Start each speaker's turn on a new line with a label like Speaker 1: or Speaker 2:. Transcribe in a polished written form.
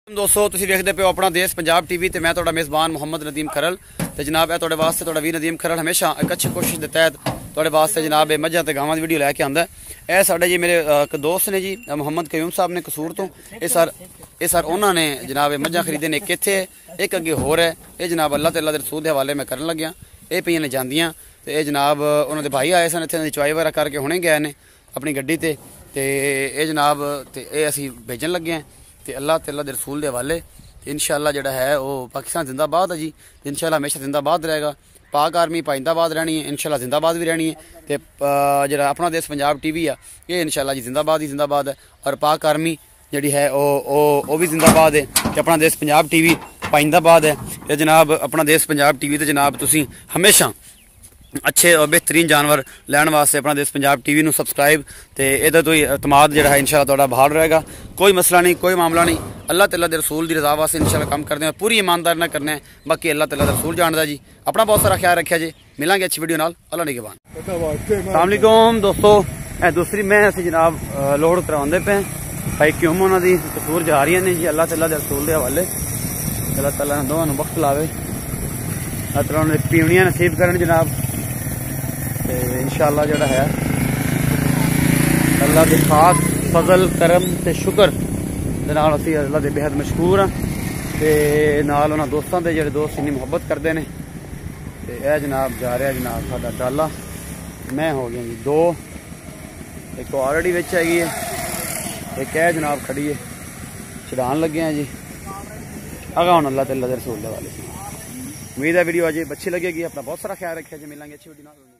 Speaker 1: दोस्तों तुसीं वेखदे पे हो अपना देश पंजाब टीवी ते मैं तुहाडा मेज़बान मुहम्मद नदीम खरल ते जनाब है तुहाडे वास्ते तुहाडा वीर नदीम खरल हमेशा एक अच्छी कोशिश के तहत तुहाडे वास्ते जनाब मझां ते गावां दी वीडियो लैके आंदा है। साडे जी मेरे एक दोस्त ने जी मुहम्मद कयूम साहब ने कसूर तो ये सर उन्होंने जनाब मझां खरीदे ने। एक इत्थे एक अगे होर है ये जनाब अल्लाह ते अल्लाह दे रसूल के हवाले मैं करन लग्या। ये पईयां ने जांदियां ते ये जनाब उन्होंने भाई आए सन इत्थे चवाई वगैरह करके हुणे गए ने अपनी गड्डी ते ये जनाब ते ये असीं भेजन लगे हैं ते अल्लाह ते अल्लाह दे रसूल के हवाले इंशाअल्लाह जड़ा है वो पाकिस्तान जिंदाबाद है जी। इंशाअल्लाह हमेशा जिंदाबाद रहेगा। पाक आर्मी पाइंदाबाद रहनी है इंशाअल्लाह जिंदाबाद भी रहनी है। तो जरा अपना देश पंजाब टीवी है ये इंशाअल्लाह जी जिंदाबाद ही जिंदाबाद है और पाक आर्मी जी है वो भी जिंदाबाद है। तो अपना देश पंजाब टीवी पाइंदाबाद है। तो जनाब अपना देश पंजाब टीवी तो जनाब तुसीं हमेशा अच्छे और बेहतरीन जानवर लैन वास्ते अपना देश पंजाब टीवी नू सबसक्राइब तो इधर तो ही अतमाद जो है इंशाअल्लाह तुहाडा बहाल रहेगा। कोई मसला नहीं कोई मामला नहीं। अल्लाह ते अल्लाह दे रसूल की रज़ा वास्ते इंशाअल्लाह काम करते हैं पूरी ईमानदारी ना करना है। बाकी अल्लाह ते अल्लाह दा रसूल जानदा जी। अपना बहुत सारा ख्याल रखिया जी। मिलांगे अच्छी वीडियो नाल। अल्लाह निगहबान। अस्सलाम वालेकुम दोस्तों दूसरी मैं असीं जनाब लोड करवांदे पे भाई क्यों उन्हों की कसूर जा रही ने जी। अल्लाह ते अल्लाह दे रसूल के हवाले अल्लाह ताला दोवां नूं बख्श लावे अल्लाह ताला उन्हें पीवनियां नसीब करन जनाब। इंशाअल्लाह जड़ा है अल्लाह के खास फजल करम ते शुक्र दे नाल असीं अल्लाह दे बेहद मशहूर हाँ ते नाल उन्हां दोस्तां दे जेहड़े दोस्त इन्नी मुहब्बत करते हैं। ते यह जनाब जा रहा जनाब साडा टाला मैं हो गया जी दो एक ऑलरेडी विच हैगी है एक है जनाब खड़ी है चढ़ान लगे हैं जी अगा हुण अल्लाह ते अल्लाह दे रसूल दे वाले। उम्मीद है वीडियो अजे अच्छी लगेगी। अपना बहुत सारा ख्याल रखिए जी। मिलेंगे अच्छी वीडियो।